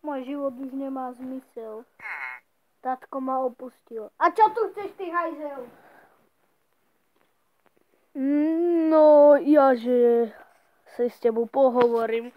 Môj život už nemá zmysel. Tatko ma opustil. A čo tu chceš, ty hajzel? No, ja, že si s tebou pohovorím.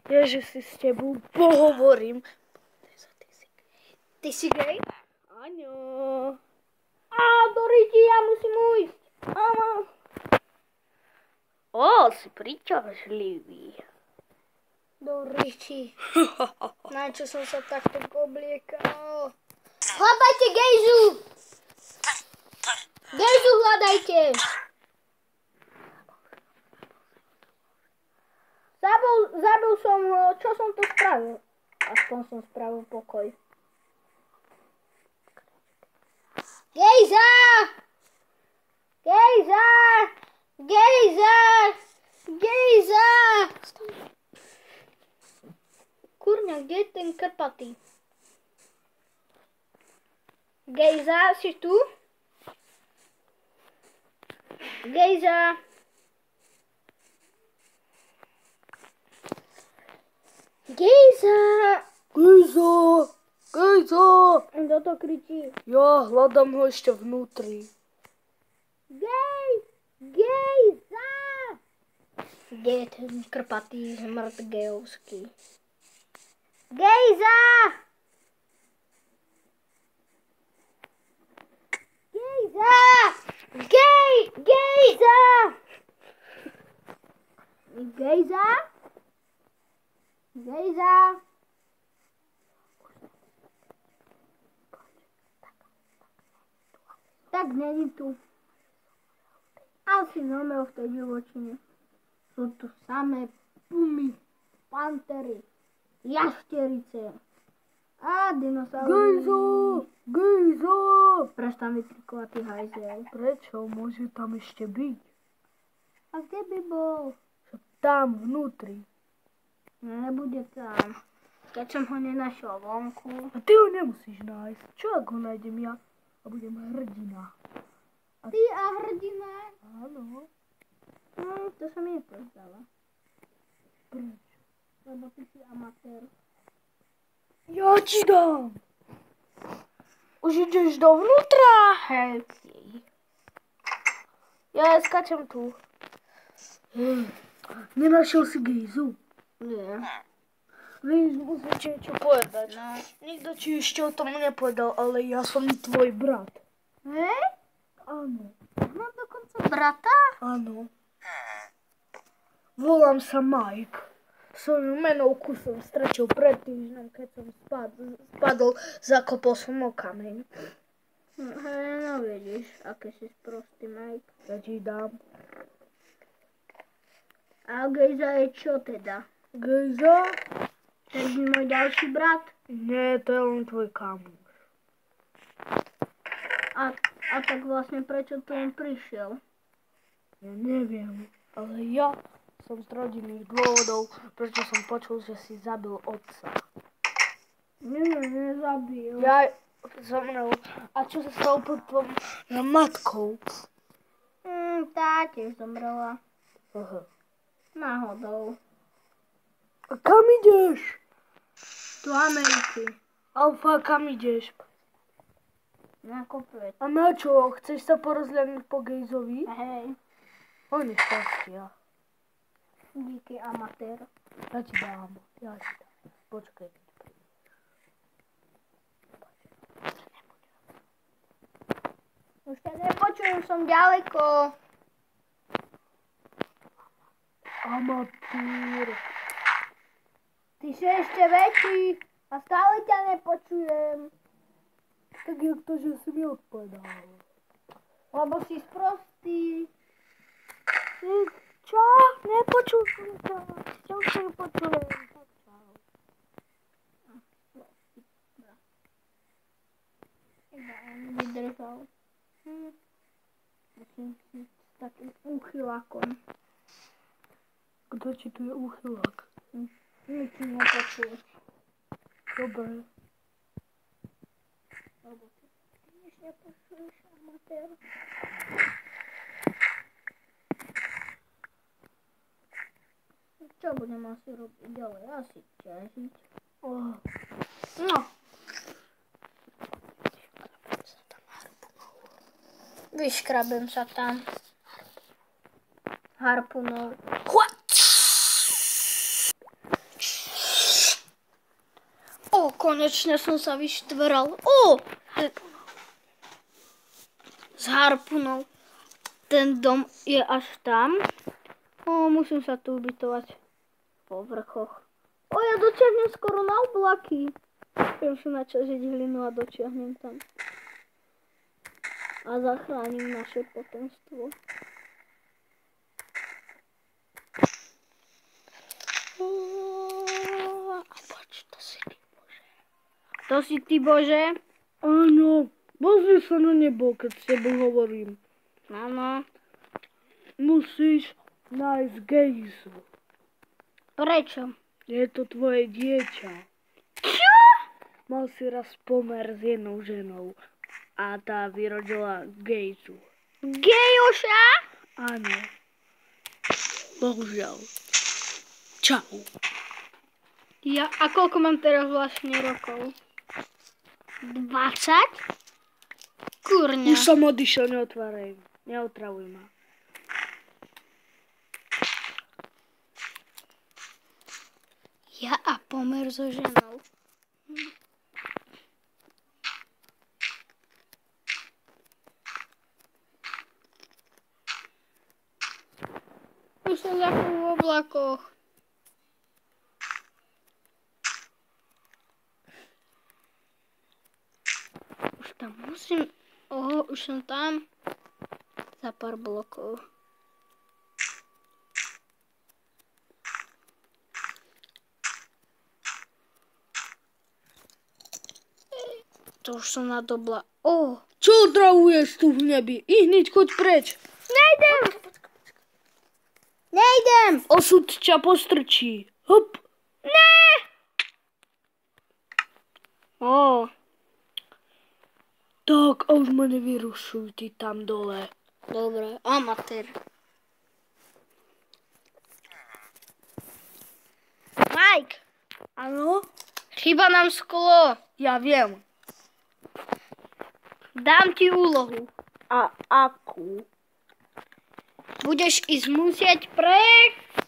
Že si s tebou pohovorím. Ty si gej? Áno. Do ryti, ja musím ujsť. Áno. Si príťažlivý. Do ryti. Na čo som sa takto obliekal? Hľadajte gejzu! Gejzu hľadajte! Zabil som ho. Čo som to spravil? Aspoň som spravil pokoj. Gejza! Gejza! Gejza! Gejza! Kurňa, kde je ten krpatý? Gejza, si tu? Gejza! Gejza! Gejza! Gejza! Kto to kričí? Ja hľadám ho ešte vnútri. Gejza! Kde je ten krpatý zmrt gejovský? Gejza! Gejza! Gejza! Gejza? Gejza? Tak není tu. Asi zomrel v tej divočine. Sú tu samé pumy, pantery, jašterice a dinosaury. Gejzo! Gejzo! Prestaň vytrikovať, ty hajzel. Prečo? Môže tam ešte byť. A kde by bol? Tam, vnútri. Nebude tam. Keď som ho nenašiel vonku. A ty ho nemusíš nájsť. Čo ak ho nájdem ja? A budem hrdina. Ty a hrdina? Áno. To sa mi nepozdala. Prečo? Lebo ty si amatér. Ja ti dám. Už ideš dovnútra? Hej. Ja skačem tu. Nenašiel si gejzu? Nie. Víš, musíte niečo povedať. No. Nikto ti ešte o tom nepovedal, ale ja som tvoj brat. Hej? Áno. Mám dokonca brata? Áno. Volám sa Mike. Svoju menovku som stratil pred týždňom, keď som spadol, zakopol som o kameň. No vidíš, aké si sprostý, Mike. Ja ti dám. A Gejza je čo teda? Gejza? To je môj ďalší brat? Nie, to je len tvoj kamoš. A tak vlastne prečo tu on prišiel? Ja neviem, ale ja som z rodinných dôvodov, prečo som počul, že si zabil otca. Nezabil. Ja zomrel. A čo sa stalo potom matkou? Tá tiež zomrela. Aha. Náhodou. A kam ideš? Do Ameriky. Alfa, kam ideš? Na kopec. A na čo? Chceš sa porozhľadnúť po Gejzovi? Hej. On je šťastia. Díky, amatér. Ja ti dám. Počkaj. Už ťa nepočujem, som ďaleko. Amatér. Ty si ešte väčší a stále ťa nepočujem. Tak jak to, že si mi odpovedal? Lebo si sprostý. Čo? Nepočul som ťa. Ťa už nepočujem. Tak čau. Iba on vydržal. Musím si s takým úchylákom. Kto ti tu je úchylák? Nic nepočuješ. Dobre. Lebo ty nič nepočuješ, amatér. Čo budem asi robiť ďalej? Asi ťažiť. No. Vyškrabem sa tam. Harpunou. Konečne som sa vyštveral. S harpunou. Ten dom je až tam. Musím sa tu ubytovať po vrchoch. Ja dočiahnem skoro na oblaky. Viem si načažiť hlinu a dočiahnem tam. A zachránim naše potomstvo. To si ty, Bože? Áno, pozri sa na nebo, keď s tebou hovorím. Áno. Musíš nájsť Gejzu. Prečo? Je to tvoje dieťa. Čo? Mal si raz pomer s jednou ženou a tá vyrodila Gejzu. Gejuša? Áno. Bohužiaľ. Čau. A koľko mám teraz vlastne rokov? 20? Kurňa. Už som odišiel, neotváraj. Neotravuj ma. Ja a pomer so ženou. Už som zakúl v oblakoch. Už tam musím... už som tam. Za pár blokov. To už som nadobla. Čo otravuješ tu v nebi? I hneď choď preč. Nejdem! Osud ťa postrčí. Hop. Ne! Tak, a už ma nevyrušuj ty tam dole. Dobre, amatér. Mike! Áno? Chýba nám sklo. Ja viem. Dám ti úlohu. A akú? Budeš ísť musieť pre...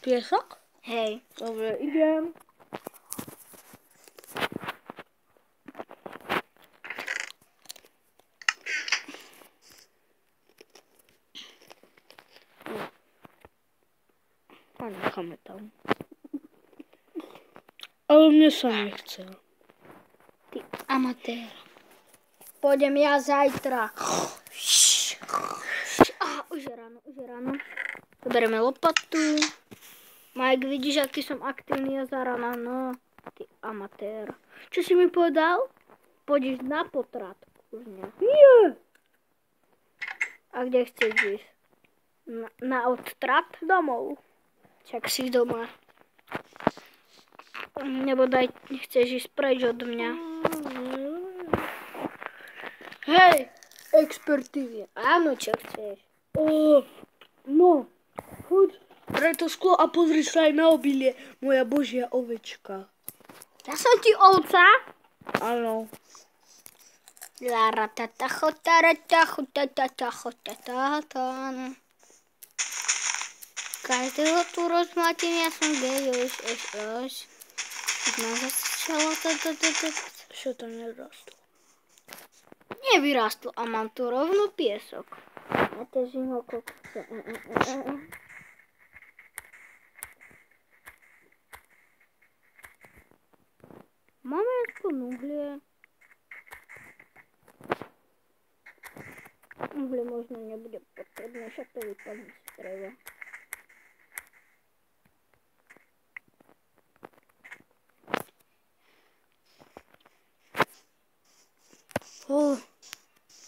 Piesok? Hej. Dobre, idem. A necháme tam. Ale mne sa nechce. Ty amatér. Pôjdem ja zajtra. Už je ráno. Zoberieme lopatu. Mike, vidíš, aký som aktívny za rána? No, ty amatér. Čo si mi povedal? Pôjdeš na potrat. Nie. A kde chceš ísť? Na odtrat? Domov. Čak si doma. Nebo daj, chceš ísť preč od mňa. Hej, expertívne. Áno, čo chceš? No, choď pre to sklo a pozri sa aj na obilie, moja božia ovečka. Ja som ti ovca? Áno. Každého tu rozmlatím, ja som gej, už. No, začalo Čo to nerastlo? Nevyrastlo a mám tu rovno piesok. A težím ho kokce. Máme aspoň uhlie. Uhlie možno nebude potrebné, však to vypadne z dreva.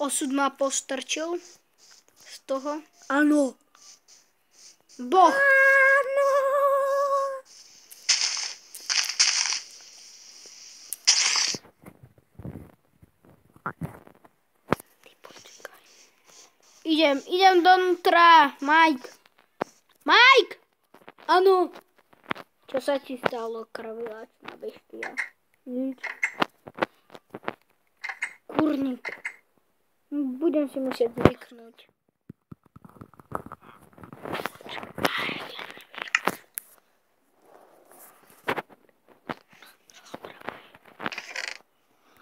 Osud ma postrčil z toho. Áno. Boh. Áno. Ty počkaj. Idem donútra, Mike. Mike! Áno. Čo sa ti stalo, krvilačná beštia? Nič. Kurník. Budem si musieť zvyknúť.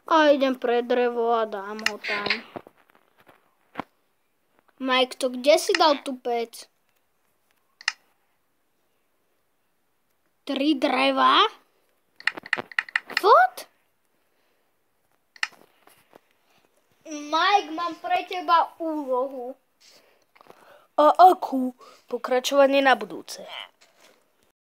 A idem pre drevo a dám ho tam. Mike, to kde si dal tú pec? 3 dreva? What? Mike, mám pre teba úlohu. A akú? Pokračovanie na budúce.